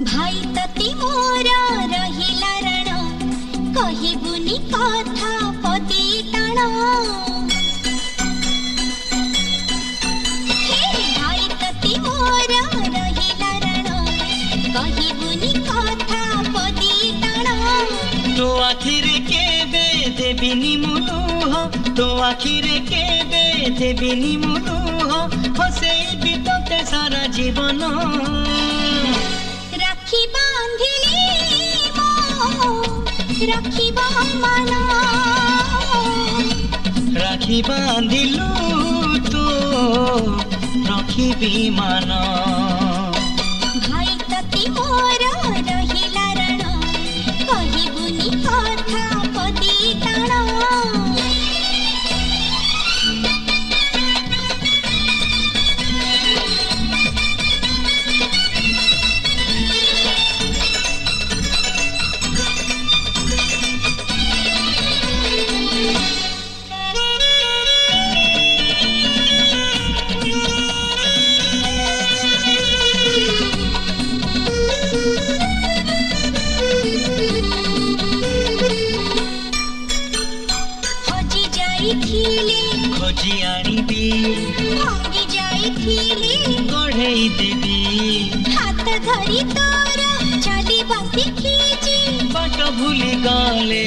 भाई तती मोरा रहिला रण कहिबुनी कथा पदी टाण भाई तती मोरा रहिला रण कहिबुनी कथा पदी टाण तो आखिरे केबे देबिनी मुलुह तो आखिरे केबे देबिनी मुलुह हसेई बितते सारा जीवन राखी बांधिली मो राखिबा मन राखी बांधिलु तो रखिबी मान भाई तती मोर रहिला रण कहिबुनी कथा पदी टाण खोजी आनिबी भांगी जाइथिली गढ़ई देबी हाथ धरी तोर चली बसी खींची बाट भूली गले